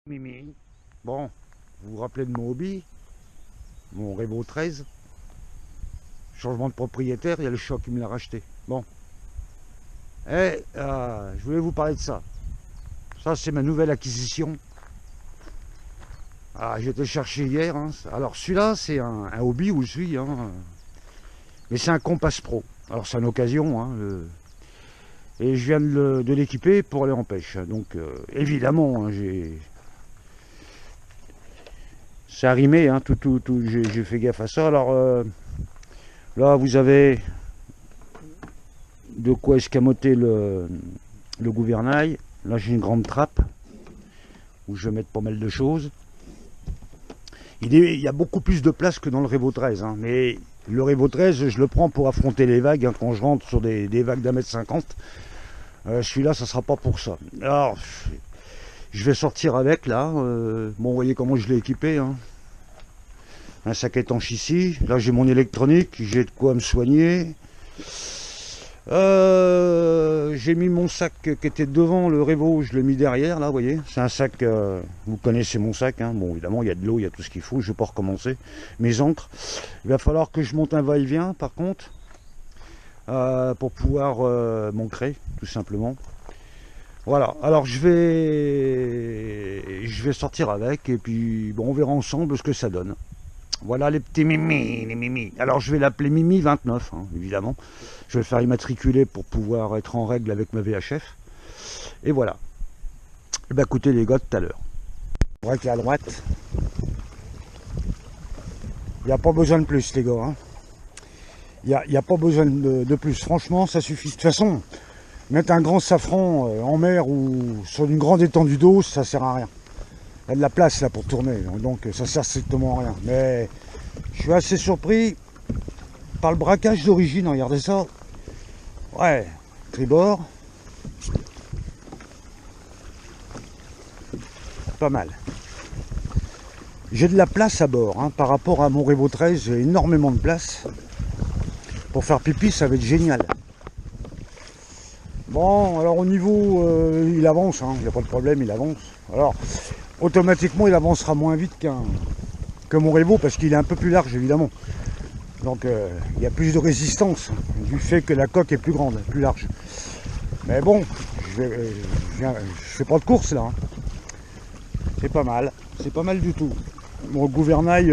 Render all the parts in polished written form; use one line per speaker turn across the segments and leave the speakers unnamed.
Mimi. Bon, vous vous rappelez de mon hobby, mon Revo 13. Changement de propriétaire, il y a le choc qui me l'a racheté. Bon. Je voulais vous parler de ça. Ça, c'est ma nouvelle acquisition. J'ai été chercher hier. Alors, celui-là, c'est un hobby où je suis. Mais c'est un Compass Pro. Alors, c'est une occasion. Et je viens de l'équiper pour aller en pêche. Donc, évidemment, c'est arrimé, j'ai fait gaffe à ça. Alors là, vous avez de quoi escamoter le gouvernail. Là, j'ai une grande trappe où je vais mettre pas mal de choses. Il y a beaucoup plus de place que dans le Revo 13. Mais le Revo 13, je le prends pour affronter les vagues quand je rentre sur des vagues d'1,50 m. Celui-là, ça sera pas pour ça. Alors, je vais sortir avec là. Bon, vous voyez comment je l'ai équipé. Un sac étanche ici. Là, j'ai mon électronique. J'ai de quoi me soigner. J'ai mis mon sac qui était devant le Revo. Je l'ai mis derrière. Là, vous voyez. C'est un sac. Vous connaissez mon sac. Bon, évidemment, il y a de l'eau, il y a tout ce qu'il faut. Je vais pas recommencer. Mes encres. Il va falloir que je monte un va-et-vient, par contre, pour pouvoir m'ancrer, tout simplement. Voilà, alors je vais sortir avec et puis bon, on verra ensemble ce que ça donne. Voilà les petits Mimi, les Mimi. Alors je vais l'appeler Mimi 29, évidemment. Je vais le faire immatriculer pour pouvoir être en règle avec ma VHF. Et voilà. Et ben écoutez les gars, tout à l'heure. Braquer à droite. Il n'y a pas besoin de plus les gars. Il n'y a pas besoin de plus. Franchement, ça suffit. De toute façon, mettre un grand safran en mer ou sur une grande étendue d'eau, ça sert à rien. Il y a de la place là pour tourner, donc ça sert strictement à rien. Mais je suis assez surpris par le braquage d'origine, regardez ça. Ouais, tribord. Pas mal. J'ai de la place à bord, par rapport à mon Revo 13, j'ai énormément de place. Pour faire pipi, ça va être génial. Bon, alors au niveau, il avance, il n'y a pas de problème, il avance. Alors, automatiquement, il avancera moins vite que mon Revo, parce qu'il est un peu plus large, évidemment. Donc, il y a plus de résistance, du fait que la coque est plus grande, plus large. Mais bon, je fais pas de course, là. C'est pas mal du tout. Mon gouvernail,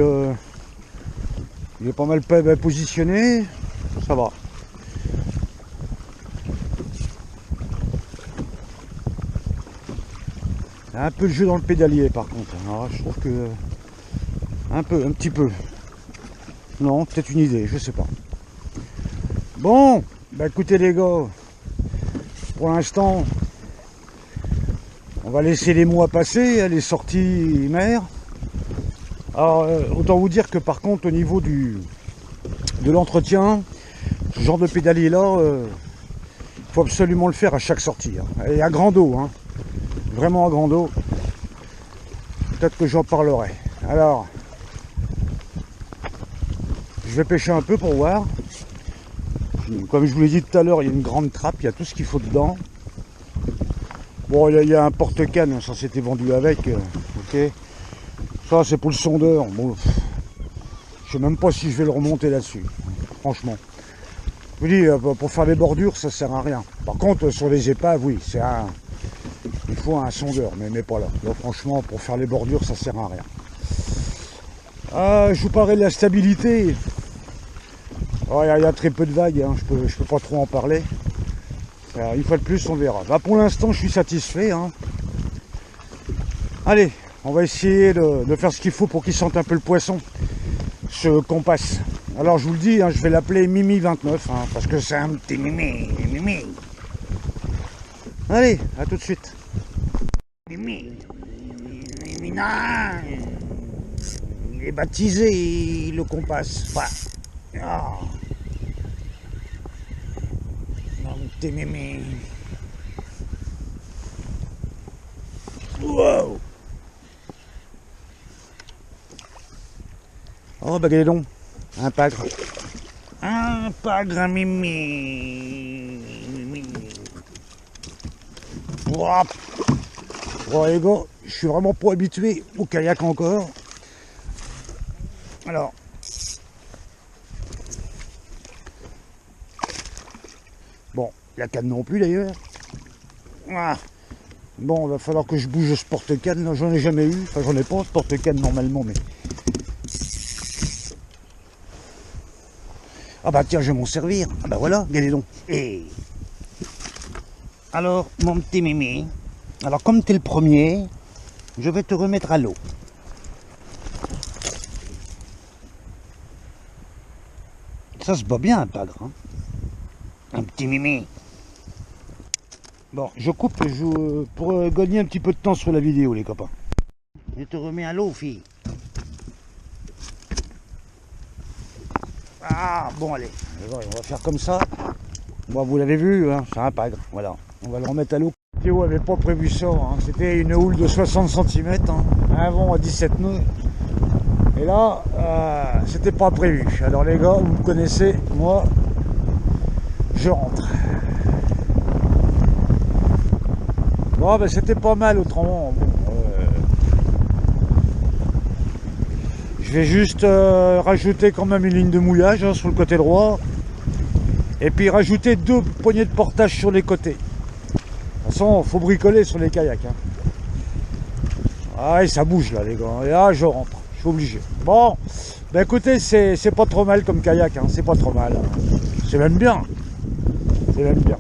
il est pas mal positionné, ça va. Un peu de jeu dans le pédalier par contre. Alors, je trouve que un petit peu. Non, peut-être une idée, je sais pas. Bon, bah écoutez les gars, pour l'instant, on va laisser les mois passer, les sorties mer. Alors autant vous dire que par contre au niveau de l'entretien, ce genre de pédalier là, il faut absolument le faire à chaque sortie. Et à grand eau, vraiment à grande eau. Peut-être que j'en parlerai. Alors, je vais pêcher un peu pour voir. Comme je vous l'ai dit tout à l'heure, il y a une grande trappe, il y a tout ce qu'il faut dedans. Bon, il y a un porte-canne, ça s'était vendu avec. Ok. Ça, c'est pour le sondeur. Bon, je sais même pas si je vais le remonter là-dessus. Franchement. Je vous dis, pour faire les bordures, ça sert à rien. Par contre, sur les épaves, oui, il faut un sondeur, mais pas là. Là, franchement, pour faire les bordures, ça sert à rien. Je vous parlerai de la stabilité. Il y a très peu de vagues, je peux pas trop en parler. Une fois de plus, on verra. Là, pour l'instant, je suis satisfait. Allez, on va essayer de faire ce qu'il faut pour qu'il sente un peu le poisson, ce Compass. Alors, je vous le dis, je vais l'appeler Mimi 29, parce que c'est un petit Mimi. Allez, à tout de suite. Mimi, non, il est baptisé le Compass. Non, t'es Mimi. Wow. Oh, bah, regardez donc, un pagre. Un pagre, Mimi. Wow. Bon les gars, je suis vraiment pas habitué au kayak encore. Alors, bon, la canne non plus d'ailleurs. Ah. Bon, il va falloir que je bouge ce porte-canne, j'en ai jamais eu, enfin j'en ai pas ce porte-canne normalement, mais... Ah bah tiens, je vais m'en servir, ah bah voilà, regardez donc. Et... Alors, mon petit Mimi, alors comme tu es le premier, je vais te remettre à l'eau. Ça se bat bien un pagre, hein. Un petit Mimi. Bon, je coupe pour gagner un petit peu de temps sur la vidéo, les copains. Je te remets à l'eau, fille. Ah, bon, allez. On va faire comme ça. Bon, vous l'avez vu, hein, c'est un pagre. Voilà, on va le remettre à l'eau. Théo avait pas prévu ça. Hein. C'était une houle de 60 cm, hein, un vent à 17 nœuds. Et là, c'était pas prévu. Alors, les gars, vous me connaissez, moi, je rentre. Bon, ben c'était pas mal autrement. Bon, je vais juste rajouter quand même une ligne de mouillage hein, sur le côté droit. Et puis rajouter 2 poignées de portage sur les côtés. De toute façon, il faut bricoler sur les kayaks. Hein. Ah, et ça bouge là, les gars. Et là, je rentre. Je suis obligé. Bon, ben écoutez, c'est pas trop mal comme kayak. Hein. C'est pas trop mal. C'est même bien. C'est même bien.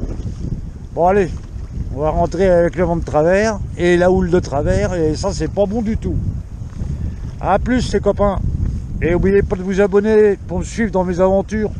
Bon, allez. On va rentrer avec le vent de travers et la houle de travers et ça c'est pas bon du tout. A plus les copains. Et n'oubliez pas de vous abonner pour me suivre dans mes aventures.